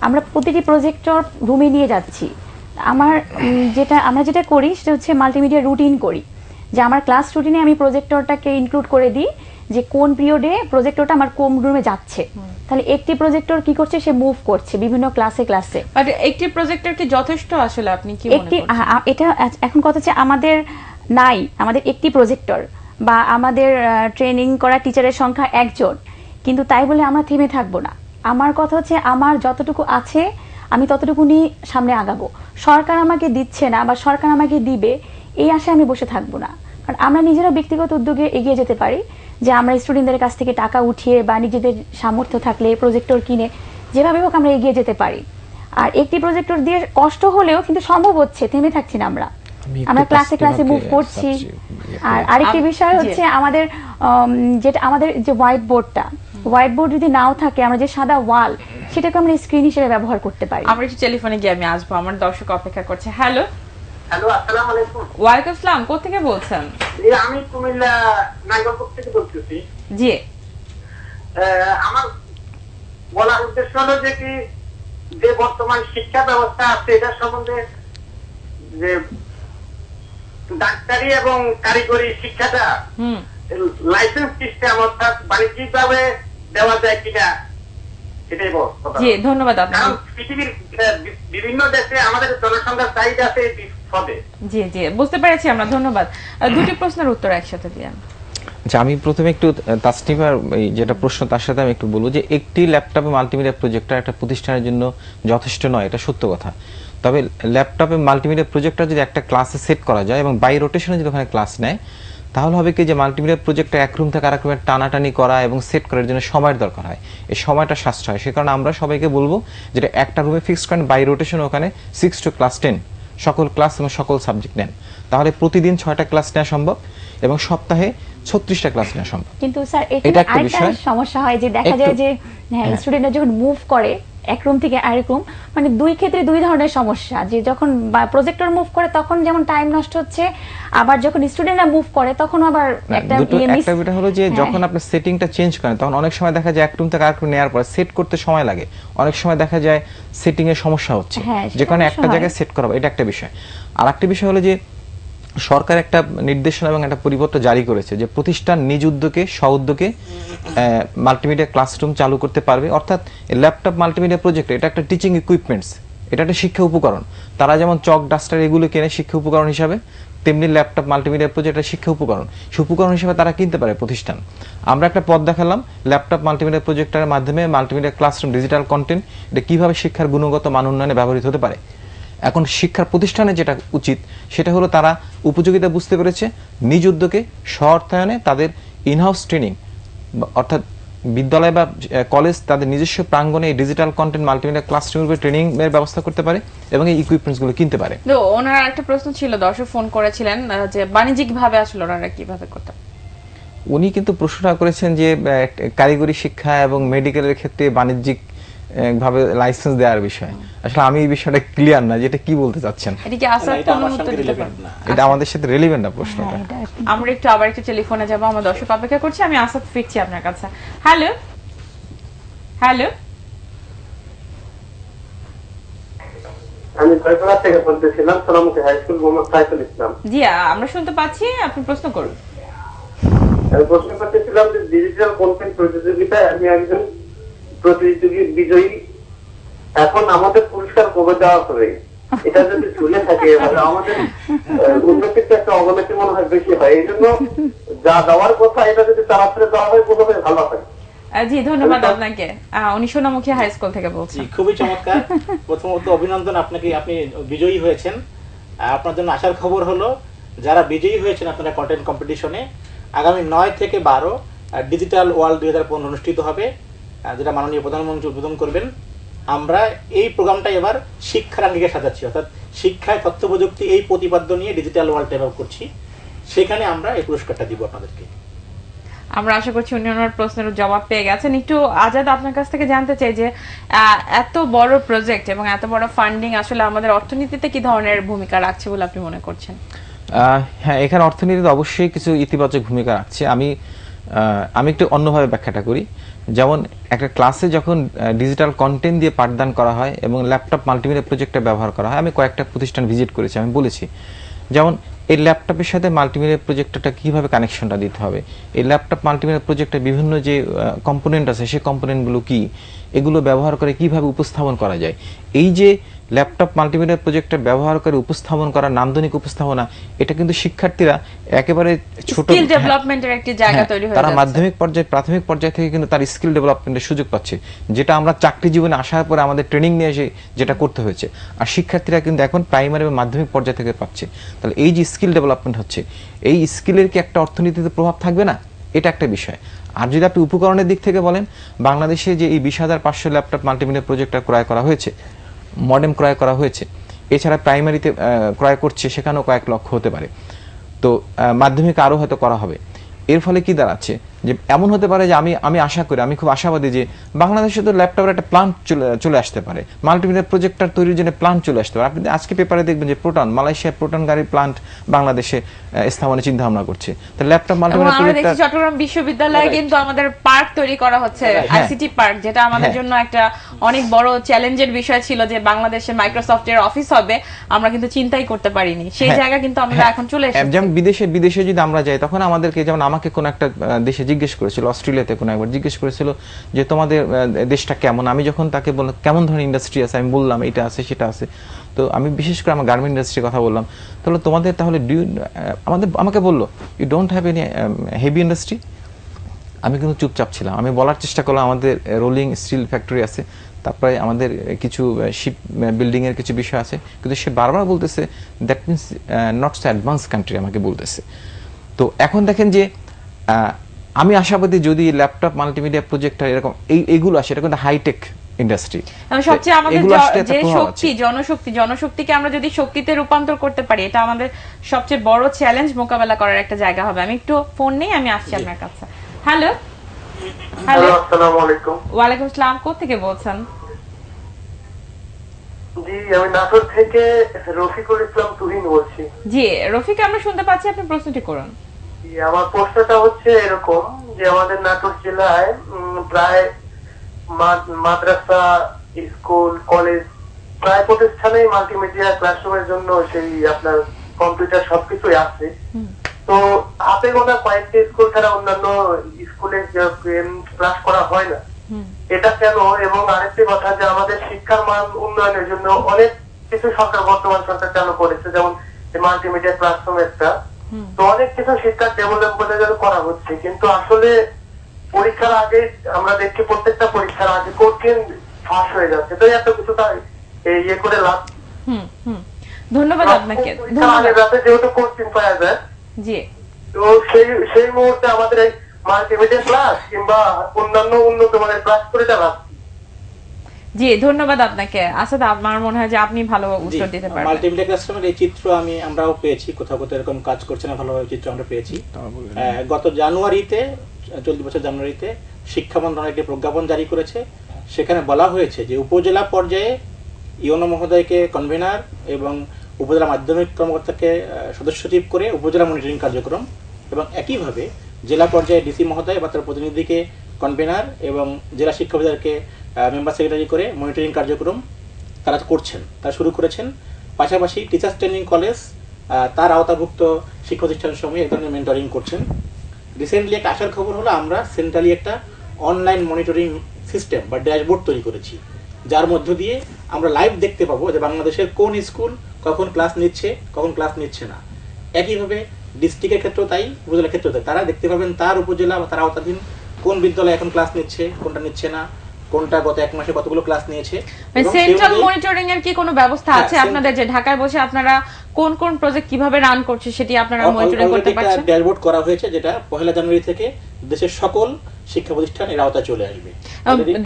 আমরা প্রতিটি প্রজেক্টর রুমে নিয়ে যাচ্ছি, আমরা যেটা করি সেটা হচ্ছে মাল্টিমিডিয়া রুটিন করি, যে আমার ক্লাস রুটিনে আমি প্রজেক্টরটাকে ইনক্লুড করে দিই যে কোন পিরিয়ডে প্রজেক্টরটা আমার কোন রুমে যাচ্ছে। তাহলে একটি প্রজেক্টর কি করছে, সে মুভ করছে বিভিন্ন ক্লাসে। বাট একটি প্রজেক্টর কি যথেষ্ট আসলে, আপনি কি মনে করছেন? এটা এখন কথা হচ্ছে আমাদের একটি প্রজেক্টর বা আমাদের ট্রেনিং করা টিচারের সংখ্যা একজন, কিন্তু তাই বলে আমরা থেমে থাকবো না। আমার কথা হচ্ছে আমার যতটুকু আছে আমি ততটুকু নিয়ে সামনে আগাবো। সরকার আমাকে দিচ্ছে না বা সরকার আমাকে দিবে এই আশায় আমি বসে থাকবো না, কারণ আমরা নিজেরা ব্যক্তিগত উদ্যোগে এগিয়ে যেতে পারি, যে আমরা স্টুডেন্টদের কাছ থেকে টাকা উঠিয়ে বা নিজেদের সামর্থ্য থাকলে প্রজেক্টর কিনে যেভাবে হোক আমরা এগিয়ে যেতে পারি। আর একটি প্রজেক্টর দিয়ে কষ্ট হলেও কিন্তু সম্ভব হচ্ছে, থেমে থাকছি না আমরা ক্লাসে মুভ করছি। আর আরেকটি বিষয় হচ্ছে আমাদের যে হোয়াইট বোর্ড যদি নাও থাকে, আমরা যে সাদা ওয়াল সেটাকে আমরা স্ক্রিন হিসেবে ব্যবহার করতে পারি। আমরা একটু টেলিফোনে গিয়ে আমি আসবো, আমার দর্শক অপেক্ষা করছে। হ্যালো, আসসালামু আলাইকুম। ওয়ালাইকুম আসসালাম, কোথেকে বলছেন? আমি কুমিল্লা নাগরপুর থেকে বলতেছি। জি, আমার বলার উদ্দেশ্য হলো যে বর্তমান শিক্ষা ব্যবস্থা আছে এটার সম্বন্ধে, যে ডাক্তারি এবং কারিগরি শিক্ষাটা লাইসেন্স সিস্টেম অর্থাৎ বাণিজ্যিক ভাবে দেওয়া যায় কিনা, এটাই বল। জি, ধন্যবাদ আপনাকে। কারণ পৃথিবীর বিভিন্ন দেশে আমাদের জনসংখ্যার চাহিদা আছে এই পদে। জি জি, বুঝতে পেরেছি আমরা, ধন্যবাদ। দুটি প্রশ্নের উত্তর একসাথে দিয়েন। আচ্ছা, আমি প্রথমে একটু তাসনিমার যেটা প্রশ্ন তার সাথে আমি একটু বলবো যে একটি ল্যাপটপে মাল্টিমিডিয়া প্রজেক্টর একটা প্রতিষ্ঠানের জন্য যথেষ্ট নয়, এটা সত্য কথা। তবে ল্যাপটপে মাল্টিমিডিয়া প্রজেক্টর যদি একটা ক্লাসে সেট করা যায় এবং বাই রোটেশনে যদি ওখানে ক্লাস নেয়, তাহলে হবে কি যে মাল্টিমিডিয়া প্রজেক্টর এক রুম থেকে আরেক রুমে টানাটানি করা এবং সেট করার জন্য সময়ের দরকার হয়, এই সময়টা সাশ্রয় হয়। সে কারণে আমরা সবাইকে বলবো যেটা একটা রুমে ফিক্সড করেন, বাই রোটেশন ওখানে 6 to class 10 সকল ক্লাস এবং সকল সাবজেক্ট নেন, তাহলে প্রতিদিন 6টা ক্লাস নেওয়া সম্ভব এবং সপ্তাহে 36টা ক্লাস নেওয়া সম্ভব। কিন্তু স্যার এখানে আরেকটা সমস্যা হয় যে দেখা যায় যে স্টুডেন্টরা যখন মুভ করে এক রুম থেকে আরেক রুম, মানে দুই ক্ষেত্রে দুই ধরনের সমস্যা, যে যখন প্রজেক্টর মুভ করে তখন যেমন টাইম নষ্ট হচ্ছে, আবার যখন স্টুডেন্টরা মুভ করে তখন আবার একটা বিষয় হলো যে যখন আপনি সেটিংটা চেঞ্জ করেন তখন অনেক সময় দেখা যায় এক রুম থেকে আরেক রুম নেওয়ার পর সেট করতে সময় লাগে, অনেক সময় দেখা যায় সেটিং এর সমস্যা হচ্ছে, যে কারণে একটা জায়গায় সেট করা, এটা একটা বিষয়। আর একটা বিষয় হলো যে সরকার একটা নির্দেশনা এবং একটা পরিপত্র জারি করেছে যে প্রতিষ্ঠান নিজ উদ্যোগে স্ব-উদ্যোগে মাল্টিমিডিয়া ক্লাসরুম চালু করতে পারবে, অর্থাৎ ল্যাপটপ মাল্টিমিডিয়া প্রজেক্ট এটা একটা টিচিং ইকুইপমেন্টস, এটা একটা শিক্ষা উপকরণ। তারা যেমন চক ডাস্টার এগুলো কেনে শিক্ষা উপকরণ হিসাবে, তেমনি ল্যাপটপ মাল্টিমিডিয়া প্রজেক্ট শিক্ষা উপকরণ, সে উপকরণ হিসেবে তারা কিনতে পারে প্রতিষ্ঠান। আমরা একটা পথ দেখালাম ল্যাপটপ মাল্টিমিডিয়া প্রজেক্টের মাধ্যমে মাল্টিমিডিয়া ক্লাসরুম ডিজিটাল কন্টেন্ট এটা কিভাবে শিক্ষার গুণগত মান উন্নয়নে ব্যবহৃত হতে পারে। এখন শিক্ষার প্রতিষ্ঠানে যেটা উচিত সেটা হলো তারা উপযোগিতা বুঝতে পেরেছে, নিজ উদ্যোগে স্ব-অর্থায়নে তাদের ইনহাউস ট্রেনিং, অর্থাৎ বিদ্যালয় বা কলেজ তাদের নিজস্ব প্রাঙ্গণে এই ডিজিটাল কন্টেন্ট মাল্টিমিডিয়া ক্লাসরুমের ট্রেনিং এর ব্যবস্থা করতে পারে এবং এই ইকুইপমেন্টস গুলো কিনতে পারে। তো ওনার একটা প্রশ্ন ছিল, দর্শক ফোন করেছিলেন যে বাণিজ্যিক ভাবে আসলে ওনারা কিভাবে করতে পারে। উনি কিন্তু প্রশ্নটা করেছেন যে কারিগরি শিক্ষা এবং মেডিকেলের ক্ষেত্রে বাণিজ্যিক ভাবে লাইসেন্স দেওয়ার বিষয়। আসলে আমি এই বিষয়টা ক্লিয়ার না, যেটা কি বলতে চাচ্ছেন। এটা কি আসাদ কোনো উত্তর দিতে পারবে না, এটা আমাদের সাথে রিলেভেন্ট না প্রশ্নটা। আমরা একটু আবার একটু টেলিফোনে যাব, আমার দর্শক অপেক্ষা করছি, আমি আসাদ ফিরছি আপনার কাছে। হ্যালো হ্যালো, আমি জয়পুরহাট থেকে বলতেছিলাম, সোনামুখী হাই স্কুল, মোহাম্মদ সাইফুল ইসলাম। জি, আমরা শুনতে পাচ্ছি, আপনি প্রশ্ন করুন। আমি প্রশ্ন করতেছিলাম যে ডিজিটাল কন্টেন্ট প্রতিযোগিতায় আমি একজন প্রতিযোগী বিজয়ী, এখন আমাদের পুরস্কার কবে দেওয়া হবে? এটা যদি ঝুলে থাকে আমাদের উন্নতিতে একটা অবনতি মনে হয় বেশি হয়, এই জন্য যা দেওয়ার কথা এটা যদি তাড়াতাড়ি দেওয়া হয় প্রথমে ভালো হয়। জি, ধন্যবাদ আপনাকে। উনি সোনামুখী হাই স্কুল থেকে বলছেন। খুবই চমৎকার। প্রথমত অভিনন্দন আপনাকে, আপনি বিজয়ী হয়েছেন। আপনার জন্য আসার খবর হলো যারা বিজয়ী হয়েছেন আপনারা কন্টেন্ট কম্পিটিশনে, আগামী 9 থেকে 12 ডিজিটাল ওয়ার্ল্ড 2015 অনুষ্ঠিত হবে, যেটা মাননীয় প্রধানমন্ত্রী উদ্বোধন করবেন। আমরা এই প্রোগ্রামটা এবার শিক্ষার আঙ্গিকে সাজাচ্ছি, অর্থাৎ শিক্ষায় তথ্য প্রযুক্তি এই প্রতিপাদ্য নিয়ে ডিজিটাল ওয়ার্ল্ড ডেভেলপ করছি, সেখানে আমরা এই পুরস্কারটা দিব আপনাদেরকে। আমরা আশা করছি উনি ওনার প্রশ্নের জবাব পেয়ে গেছেন। একটু আজাদ আপনার কাছ থেকে জানতে চাই যে এত বড় প্রজেক্ট এবং এত বড় ফান্ডিং আসলে আমাদের অর্থনীতিতে কি ধরনের ভূমিকা রাখছে বলে আপনি মনে করছেন? হ্যাঁ, এখানে অর্থনীতিতে অবশ্যই কিছু ইতিবাচক ভূমিকা রাখছে। আমি আমি একটু অন্যভাবে ব্যাখ্যাটা করি। যেমন একটা ক্লাসে যখন ডিজিটাল কন্টেন্ট দিয়ে পাঠদান করা হয় এবং ল্যাপটপ মাল্টিমিডিয়া প্রজেক্টর ব্যবহার করা হয়, আমি কয়েকটা প্রতিষ্ঠান ভিজিট করেছি, আমি বলেছি যেমন এই ল্যাপটপের সাথে মাল্টিমিডিয়া প্রজেক্টরটা কিভাবে কানেকশনটা দিতে হবে, এই ল্যাপটপ মাল্টিমিডিয়া প্রজেক্টর বিভিন্ন যে কম্পোনেন্ট আছে সেই কম্পোনেন্টগুলো কি, এগুলো ব্যবহার করে কিভাবে উপস্থাপন করা যায়। এই যে ল্যাপটপ মাল্টিমিডিয়া প্রজেক্টর ব্যবহার করে উপস্থাপন করা, নান্দনিক উপস্থাপনা, এটা কিন্তু শিক্ষার্থীরা একেবারে ছোট স্কিল ডেভেলপমেন্টের একটি জায়গা তৈরি হয়ে তারা যাচ্ছে। মাধ্যমিক পর্যায়ে, প্রাথমিক পর্যায়ে থেকে কিন্তু তার স্কিল ডেভেলপমেন্টের সুযোগ পাচ্ছে, যেটা আমরা চাকরি জীবনে আসার পরে আমাদের ট্রেনিং নিয়ে এসে যেটা করতে হয়েছে, আর শিক্ষার্থীরা কিন্তু এখন প্রাইমারি এবং মাধ্যমিক পর্যায়ে থেকে পাচ্ছে। তাহলে এই যে স্কিল ডেভেলপমেন্ট হচ্ছে, এই স্কিলের কি একটা অর্থনীতিতে প্রভাব থাকবে না? এটা একটা বিষয়। আর যদি আপনি উপকরণের দিক থেকে বলেন, বাংলাদেশে যে এই 20,500 ল্যাপটপ মাল্টিমিডিয়া প্রজেক্টর ক্রয় করা হয়েছে, মডেম ক্রয় করা হয়েছে, এছাড়া প্রাইমারিতে ক্রয় করছে সেখানেও কয়েক লক্ষ হতে পারে, তো মাধ্যমিক আরও হয়তো করা হবে। এর ফলে কি দাঁড়াচ্ছে যে এমন হতে পারে যে আমি আশা করি, আমি খুব আশাবাদী যে বাংলাদেশে তো ল্যাপটপের একটা প্লান্ট চলে আসতে পারে, মাল্টিমিডিয়া প্রজেক্টর তৈরির জন্য প্লান্ট চলে আসতে পারে। আপনি আজকে পেপারে দেখবেন যে মালয়েশিয়া প্রোটন গাড়ির প্লান্ট বাংলাদেশে স্থাপনের চিন্তা ভাবনা করছে। তো ল্যাপটপ মাল্টিমিডিয়া প্রজেক্টর, চট্টগ্রাম বিশ্ববিদ্যালয়ে কিন্তু আমাদের পার্ক তৈরি করা হচ্ছে, আইসিটি পার্ক, যেটা আমাদের জন্য একটা অনেক বড় চ্যালেঞ্জের বিষয় ছিল যে বাংলাদেশে মাইক্রোসফটের অফিস হবে, আমরা কিন্তু চিন্তাই করতে পারিনি। সেই জায়গা কিন্তু আমরা এখন চলে এসেছি। যেমন বিদেশে যদি আমরা যাই, তখন আমাদেরকে, যেমন আমাকে কোন একটা দেশে জিজ্ঞেস করেছিল, অস্ট্রেলিয়াতে কোনো একবার জিজ্ঞেস করেছিল যে তোমাদের দেশটা কেমন। আমি যখন তাকে বললাম কেমন ধরনের ইন্ডাস্ট্রি আছে, আমি বললাম এটা আছে সেটা আছে। তো আমি বিশেষ করে আমার গার্মেন্ট ইন্ডাস্ট্রির কথা বললাম। তাহলে তোমাদের তাহলে আমাকে বললো you don't have any heavy industry. আমি কিন্তু চুপচাপ ছিলাম। আমি বলার চেষ্টা করলাম আমাদের রোলিং স্টিল ফ্যাক্টরি আছে, তারপরে আমাদের কিছু শিপ বিল্ডিং এর কিছু বিষয় আছে, কিন্তু সে বারবার বলতেছে that means not so advance country, আমাকে বলতেছে। তো এখন দেখেন যে আমি আশাবাদী যদি ল্যাপটপ মাল্টিমিডিয়া প্রজেক্টর এরকম এইগুলো আসে, এটা কিন্তু হাইটেক ইন্ডাস্ট্রি। সবচেয়ে আমাদের যে শক্তি, জনশক্তিকে আমরা যদি শক্তিতে রূপান্তর করতে পারি, এটা আমাদের সবচেয়ে বড় চ্যালেঞ্জ মোকাবেলা করার একটা জায়গা হবে। আমি একটু ফোন নেই, আমি আসছি আপনার কাছে। হ্যালো হ্যালো, আসসালামু আলাইকুম। ওয়ালাইকুম আসসালাম, কোথেকে বলছেন? জি, আমি নাটোর থেকে রফিকুল ইসলাম তুহিন বলছি। জি রফিক, আমরা শুনতে পাচ্ছি, আপনি প্রশ্নটি করুন। আমার প্রশ্নটা হচ্ছে এরকম যে আমাদের নাটোর জেলায় প্রায় মাদ্রাসা, স্কুল, কলেজ, প্রায় প্রতিষ্ঠানেই মাল্টিমিডিয়া ক্লাসরুমের জন্য সেই আপনার কম্পিউটার সবকিছুই আছে। তো হাতে গোনা কয়েকটি স্কুল ছাড়া অন্যান্য স্কুলে ক্লাস করা হয় না, এটা কেন? এবং আরেকটি কথা যে আমাদের শিক্ষার মান উন্নয়নের জন্য অনেক কিছু সরকার, বর্তমান সরকার চালু করেছে, যেমন মাল্টিমিডিয়া ক্লাসরুম একটা, তো অনেক কিছু শিক্ষার ডেভেলপমেন্টের করা হচ্ছে, কিন্তু আসলে পরীক্ষার আগে আমরা দেখছি প্রত্যেকটা পরীক্ষার আগে কঠিন ফাঁস হয়ে যাচ্ছে। তো এত কিছু ইয়ে করে লাভ। ধন্যবাদ আপনাকে। যেহেতু কোচিং পাওয়া যায়, জি, তো সেই মুহূর্তে আমাদের এই মাল্টিমিডিয়া ক্লাস কিংবা অন্যান্য উন্নত মানের ক্লাস করে লাভ। জি ধন্যবাদ আপনাকে। আসাদ, আমার মনে হয় যে আপনি ভালো উত্তর দিতে পারবেন। মাল্টিমিডিয়া ক্লাসরুমের এই চিত্র আমরাও পেয়েছি, কোথাও কোথাও এরকম কাজ করছে না, ভালোভাবে চিত্র আমরা পেয়েছি। গত জানুয়ারিতে, চলতি বছর জানুয়ারিতে শিক্ষা মন্ত্রণালয় একটি প্রজ্ঞাপন জারি করেছে। সেখানে বলা হয়েছে যে উপজেলা পর্যায়ে ইওনো মহোদয়কে কনভেনার এবং উপজেলা মাধ্যমিক কর্মকর্তাকে সদস্য সচিব করে উপজেলা মনিটরিং কার্যক্রম, এবং একইভাবে জেলা পর্যায়ে ডিসি মহোদয় বা তার প্রতিনিধিকে কনভেনার এবং জেলা শিক্ষা অফিসারকে মেম্বার সেক্রেটারি করে মনিটরিং কার্যক্রম তারা করছেন, তারা শুরু করেছেন। পাশাপাশি টিচার্স ট্রেনিং কলেজ তার আওতাভুক্ত শিক্ষা প্রতিষ্ঠানের সময় এই ধরনের মেন্টরিং করছেন। রিসেন্টলি একটা আসার খবর হলো আমরা সেন্ট্রালি একটা অনলাইন মনিটরিং সিস্টেম বা ড্যাশবোর্ড তৈরি করেছি, যার মধ্য দিয়ে আমরা লাইভ দেখতে পাবো যে বাংলাদেশের কোন স্কুল কখন ক্লাস নিচ্ছে, কখন ক্লাস নিচ্ছে না। একইভাবে ডিস্ট্রিক্টের ক্ষেত্রেও তাই, উপজেলার ক্ষেত্রেও তাই, তারা দেখতে পাবেন তার উপজেলা বা তার আওতাধীন কোন বিদ্যালয় এখন ক্লাস নিচ্ছে, কোনটা নিচ্ছে না, কোনটা গত এক মাসে কতগুলো ক্লাস নিয়েছে। সেন্ট্রাল মনিটরিং এর কি কোনো ব্যবস্থা আছে আপনাদের, যে ঢাকায় বসে আপনারা কোন কোন প্রজেক্ট কিভাবে রান করছে সেটি আপনারা মনিটরিং করতে পারছেন? ড্যাশবোর্ড করা হয়েছে, যেটা 1 জানুয়ারি থেকে দেশের সকল শিক্ষা প্রতিষ্ঠান এর আওতায় চলে আসবে।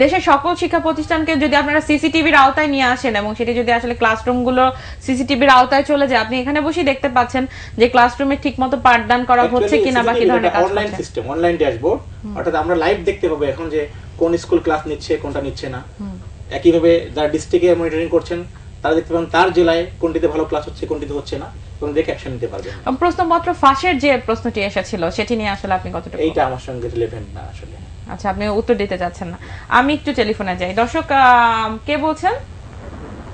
দেশের সকল শিক্ষা প্রতিষ্ঠানকে যদি আপনারা সিসিটিভির আওতায় নিয়ে আসেন এবং সেটি যদি আসলে ক্লাসরুম গুলো সিসিটিভির আওতায় চলে যায়, আপনি এখানে বসে দেখতে পাচ্ছেন যে ক্লাসরুমে ঠিকমতো পাঠদান করা হচ্ছে কিনা বা কি ধরনের কাজ হচ্ছে। অনলাইন সিস্টেম, অনলাইন ড্যাশবোর্ড, অর্থাৎ আমরা লাইভ দেখতে পাবো এখন যে কোন স্কুল ক্লাস নিচ্ছে, কোনটা নিচ্ছে না। একইভাবে যারা ডিস্ট্রিক্টে মনিটরিং করছেন তারা দেখতে পাবেন তার জেলায় কোনটিতে ভালো ক্লাস হচ্ছে, কোনটিতে হচ্ছে না, এবং দেখে অ্যাকশন নিতে পারবেন। প্রশ্নপত্র ফাঁসের যে প্রশ্নটি এসেছিল সেটি নিয়ে আসলে আপনি কতটুকু? এইটা আমার সঙ্গে রিলেভেন্ট না আসলে। আচ্ছা, আপনি উত্তর দিতে যাচ্ছেন না। আমি একটু টেলিফোনে যাই। দর্শক, কে বলছেন?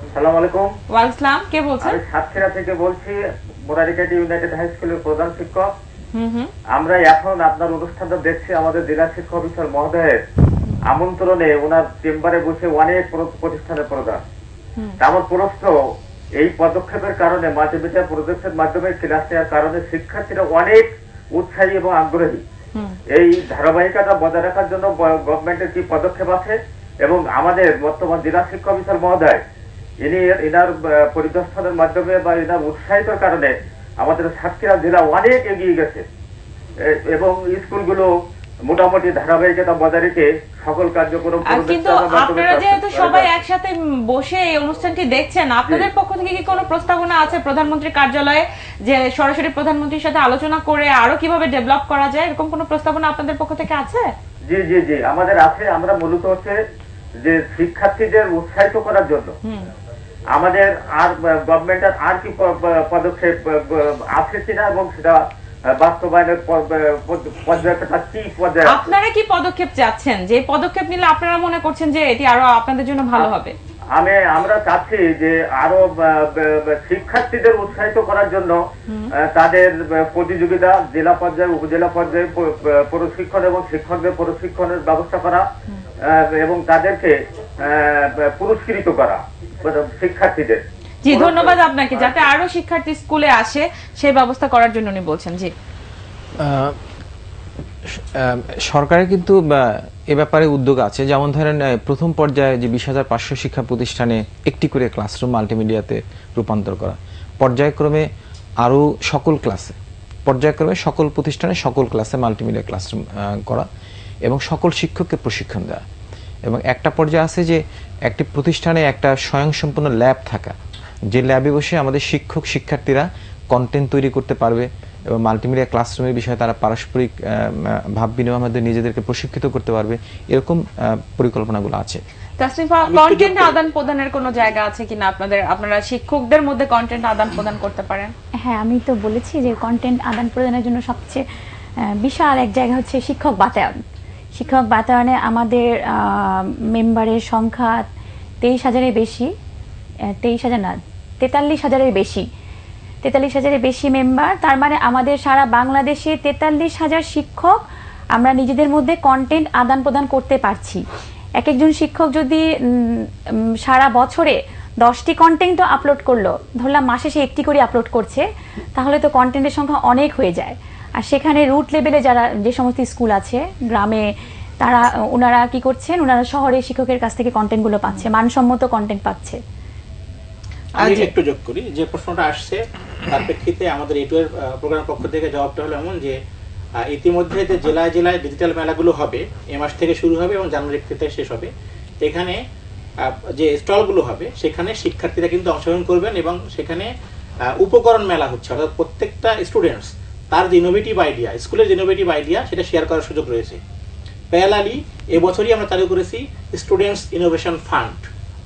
আসসালামু আলাইকুম। ওয়ালাইকুম আসসালাম। কে বলছেন? আমি সাতক্ষীরা থেকে বলছি, মোরারিকাটি ইউনাইটেড হাই স্কুলের প্রধান শিক্ষক। আমরা এখন আপনার অনুষ্ঠানটা দেখছি আমাদের জেলা শিক্ষা অফিসার মহোদয়ের আমন্ত্রণে ওনার চেম্বারে বসে অনেক প্রতিষ্ঠানের প্রধান। আমার প্রশ্ন, এই পদক্ষেপের কারণে মাল্টিমিডিয়া প্রজেক্টের মাধ্যমে ক্লাস নেওয়ার কারণে শিক্ষার্থীরা অনেক উৎসাহী এবং আগ্রহী। এই ধারাবাহিকতা বজায় রাখার জন্য গভর্নমেন্টের কি পদক্ষেপ আছে, এবং আমাদের বর্তমান জেলা শিক্ষা অফিসার মহোদয় ইনার পরিদর্শনের মাধ্যমে বা ইনার উৎসাহিতর কারণে আমাদের সাতক্ষীরা জেলা অনেক এগিয়ে গেছে এবং স্কুলগুলো মোটামুটি ধারাবাহিকতা বজায় রেখে সকল কার্যক্রম। কিন্তু আপনারা যেহেতু সবাই একসাথে বসে এই অনুষ্ঠানটি দেখছেন, আপনাদের পক্ষ থেকে কি কোনো প্রস্তাবনা আছে প্রধানমন্ত্রীর কার্যালয়ে যে সরাসরি প্রধানমন্ত্রীর সাথে আলোচনা করে আরো কিভাবে ডেভেলপ করা যায়, এরকম কোনো প্রস্তাবনা আপনাদের পক্ষ থেকে আছে? জি জি জি, আমাদের আছে। আমরা মূলত হচ্ছে যে শিক্ষার্থীদের উৎসাহিত করার জন্য আমাদের আর গভর্নমেন্টের আর কি পদক্ষেপ আছে কিনা এবং সেটা বাস্তবায়নের পর্যায়টা কি পর্যায়ে আপনারা কি পদক্ষেপ চাচ্ছেন, যে পদক্ষেপ নিলে আপনারা মনে করছেন যে এটি আরো আপনাদের জন্য ভালো হবে? আমরা চাচ্ছি যে আরো শিক্ষার্থীদের উৎসাহিত করার জন্য তাদের প্রতিযোগিতা জেলা পর্যায়ে, উপজেলা পর্যায়ে প্রশিক্ষণ এবং শিক্ষকদের প্রশিক্ষণের ব্যবস্থা করা এবং তাদেরকে পুরস্কৃত করা শিক্ষার্থীদের। জি, ধন্যবাদ আপনাকে। যাতে আরো শিক্ষার্থী স্কুলে আসে সেই ব্যবস্থা করার জন্য উনি বলছেন। জি, সরকারের কিন্তু এ ব্যাপারে উদ্যোগ আছে। যেমন ধরেন প্রথম পর্যায়ে যে 20,500 শিক্ষা প্রতিষ্ঠানে একটি করে ক্লাসরুম মাল্টিমিডিয়াতে রূপান্তর করা, পর্যায়ক্রমে আরো সকল ক্লাসে, পর্যায়ক্রমে সকল প্রতিষ্ঠানে সকল ক্লাসে মাল্টিমিডিয়া ক্লাসরুম করা এবং সকল শিক্ষককে প্রশিক্ষণ দেওয়া। এবং একটা পর্যায়ে আছে যে একটি প্রতিষ্ঠানে একটা স্বয়ংসম্পূর্ণ ল্যাব থাকা, যে ল্যাবে বসে আমাদের শিক্ষক শিক্ষার্থীরা কন্টেন্ট তৈরি করতে পারবে এবং মাল্টিমিডিয়া ক্লাসরুমের বিষয়ে তারা পারস্পরিক ভাব বিনিময়ের মধ্যে নিজেদেরকে প্রশিক্ষিত করতে পারবে। এরকম পরিকল্পনাগুলো আছে। তাসনিফা, কন্টেন্ট আদান প্রদানের কোনো জায়গা আছে কিনা আপনারা শিক্ষকদের মধ্যে কন্টেন্ট আদান প্রদান করতে পারেন? হ্যাঁ, আমি তো বলেছি যে কন্টেন্ট আদান প্রদানের জন্য সবচেয়ে বিশাল এক জায়গা হচ্ছে শিক্ষক বাতায়ন। শিক্ষক বাতায়নে আমাদের মেম্বারের সংখ্যা 23,000-এর বেশি, 23,000 না, 43,000-এর বেশি, 43,000-এর বেশি মেম্বার। তার মানে আমাদের সারা বাংলাদেশে 43,000 শিক্ষক আমরা নিজেদের মধ্যে কন্টেন্ট আদান প্রদান করতে পারছি। এক একজন শিক্ষক যদি সারা বছরে 10টি কন্টেন্টও আপলোড করলো, ধরলাম মাসে সে 1টি করে আপলোড করছে, তাহলে তো কন্টেন্টের সংখ্যা অনেক হয়ে যায়। আর সেখানে রুট লেভেলে যে সমস্ত স্কুল আছে গ্রামে, ওনারা কি করছেন, ওনারা শহরে শিক্ষকের কাছ থেকে কন্টেন্টগুলো পাচ্ছে, মানসম্মত কন্টেন্ট পাচ্ছে। আমি একটু যোগ করি, যে প্রশ্নটা আসছে তার প্রেক্ষিতে আমাদের এর প্রোগ্রামের পক্ষ থেকে জবাবটা হলো এমন যে ইতিমধ্যে যে জেলায় জেলায় ডিজিটাল মেলাগুলো হবে, এ মাস থেকে শুরু হবে এবং জানুয়ারি থেকে শেষ হবে। এখানে যে স্টলগুলো হবে সেখানে শিক্ষার্থীরা কিন্তু অংশগ্রহণ করবেন এবং সেখানে উপকরণ মেলা হচ্ছে, অর্থাৎ প্রত্যেকটা স্টুডেন্টস তার যে ইনোভেটিভ আইডিয়া, স্কুলের যে ইনোভেটিভ আইডিয়া সেটা শেয়ার করার সুযোগ রয়েছে। প্যারালালি এবছরই আমরা চালু করেছি স্টুডেন্টস ইনোভেশন ফান্ড,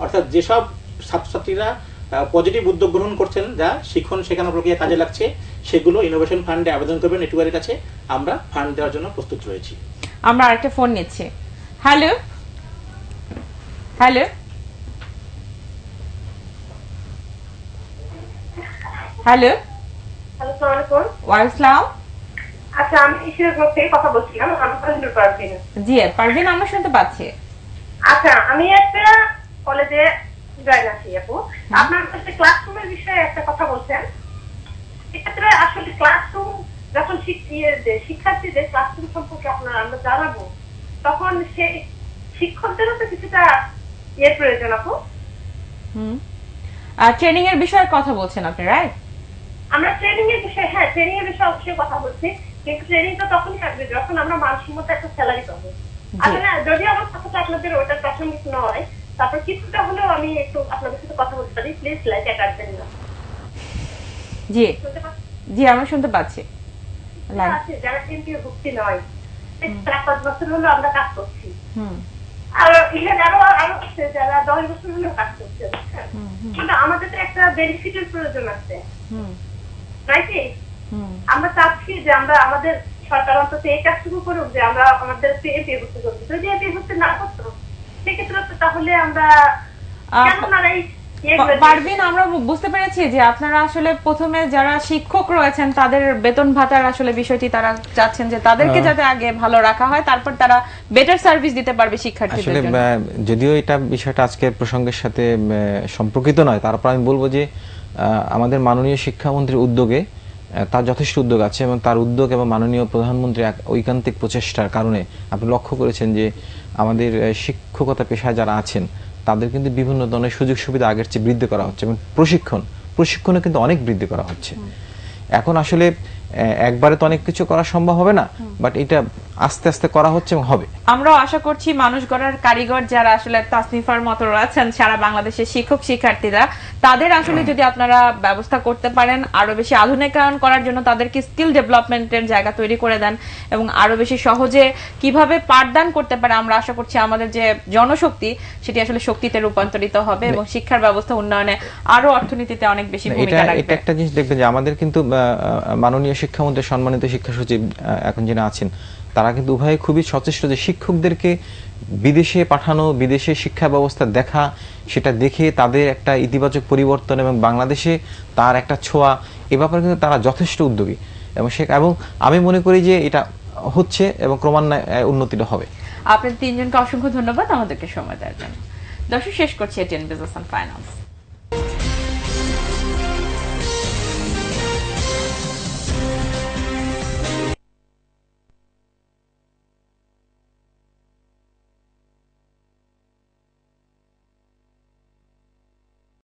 অর্থাৎ যেসব ছাত্রছাত্রীরা পজিটিভ উদ্যোগ গ্রহণ করছেন, যা শিক্ষণ শেখানো প্রক্রিয়া কাজে লাগছে, সেগুলো ইনোভেশন ফান্ডে আবেদন করবেন এটুকুর কাছে। আমরা ফান্ড দেওয়ার জন্য প্রস্তুত রয়েছি। আমরা আরেকটা ফোন নিচ্ছি। হ্যালো হ্যালো হ্যালো, আসসালামু আলাইকুম। ওয়ালাইকুম আসসালাম। আচ্ছা, আমি ঈশ্বরের গ্রুপ থেকে কথা বলছিলাম। আমি পারভিন। জি পারভিন, আমরা শুনতে পাচ্ছি। আচ্ছা, আমি একটা কলেজে জয়েন আছি আপু। আপনার কাছে ক্লাসরুমের বিষয়ে একটা কথা বলছেন। এক্ষেত্রে আসলে ক্লাসরুম যখন শিক্ষার্থীদের ক্লাসরুম সম্পর্কে আমরা জানাবো, তখন সেই শিক্ষকদেরও তো কিছুটা প্রয়োজন আপু। ট্রেনিং এর বিষয়ে কথা বলছেন আপনি, রাইট? আমরা ট্রেনিং এর বিষয়ে, হ্যাঁ ট্রেনিং এর বিষয়ে অবশ্যই কথা বলছি, কিন্তু ট্রেনিং তো তখনই আসবে যখন আমরা মানসম্মত একটা স্যালারি পাবো। আসলে যদি আমার কথাটা আপনাদের ওটা প্রাসঙ্গিক নয়, তারপর কিছুটা হলেও আমি একটু আপনাদের সাথে কথা বলতে পারি, প্লিজ লাইক কাটবেন না। জি জি, আমরা শুনতে পাচ্ছি। যারা কিন্তু ভুক্তি নয়, 4-5 বছর হলো আমরা কাজ করছি। আর এখানে আরো আরো আছে যারা 10 বছর হলো কাজ করছে, কিন্তু আমাদের তো একটা বেনিফিটের প্রয়োজন আছে, নাকি? আমরা চাচ্ছি যে আমরা আমাদের সরকার অন্তত এই কাজটুকু করুক যে আমরা আমাদের এপি ভর্তি করবো। যদি এপি ভর্তি না করতো সেক্ষেত্রে তো তাহলে আমরা কেমন আর এই পারভিন, আমরা বুঝতে পেরেছি যে আপনারা আসলে প্রথমে যারা শিক্ষক রয়েছেন তাদের বেতন ভাতার আসলে বিষয়টি তারা চাচ্ছেন যে তাদেরকে যাতে আগে ভালো রাখা হয়, তারপর তারা বেটার সার্ভিস দিতে পারবে শিক্ষার্থীদের জন্য। যদিও এটা বিষয়টা আজকের প্রসঙ্গের সাথে সম্পর্কিত নয়, তারপর আমি বলবো যে আমাদের মাননীয় শিক্ষামন্ত্রীর উদ্যোগে, তার যথেষ্ট উদ্যোগ আছে এবং তার উদ্যোগ এবং মাননীয় প্রধানমন্ত্রী ঐকান্তিক প্রচেষ্টার কারণে আপনি লক্ষ্য করেছেন যে আমাদের শিক্ষকতা পেশায় যারা আছেন তাদের কিন্তু বিভিন্ন ধরনের সুযোগ সুবিধা আগের চেয়ে বৃদ্ধি করা হচ্ছে এবং প্রশিক্ষণে কিন্তু অনেক বৃদ্ধি করা হচ্ছে। এখন আসলে একবারে তো অনেক কিছু করা সম্ভব হবে না, বাট এটা আস্তে আস্তে করা হচ্ছে এবং হবে। আমরাও আশা করছি মানুষ গড়ার কারিগর যারা আসলে তাসনিফার মতো রয়েছেন সারা বাংলাদেশের শিক্ষক শিক্ষার্থীরা, তাদের আসলে যদি আপনারা ব্যবস্থা করতে পারেন, আরো বেশি আধুনিকায়ন করার জন্য তাদেরকে স্কিল ডেভেলপমেন্টের জায়গা তৈরি করে দেন এবং আরো বেশি সহজে কিভাবে পাঠদান করতে পারে, আমরা আশা করছি আমাদের যে জনশক্তি সেটি আসলে শক্তিতে রূপান্তরিত হবে এবং শিক্ষার ব্যবস্থা উন্নয়নে আরো অর্থনীতিতে অনেক বেশি ভূমিকা রাখবে। এটা একটা জিনিস দেখবেন যে আমাদের কিন্তু মাননীয় শিক্ষামন্ত্রী, সম্মানিত শিক্ষা সচিব এখন যিনি আছেন, তারা কিন্তু উভয়ে খুবই সচেষ্ট যে শিক্ষকদেরকে বিদেশে পাঠানো, বিদেশে শিক্ষা ব্যবস্থা দেখা, সেটা দেখে তাদের একটা ইতিবাচক পরিবর্তন এবং বাংলাদেশে তার একটা ছোঁয়া, এ ব্যাপারে কিন্তু তারা যথেষ্ট উদ্যোগী এবং আমি মনে করি যে এটা হচ্ছে এবং ক্রমান্বয়ে উন্নতিটা হবে। আপনাদের তিনজনকে অসংখ্য ধন্যবাদ আমাদেরকে সময় দেওয়ার জন্য। দর্শক, শেষ করছি এটিএন বিজনেস এন্ড ফাইন্যান্স।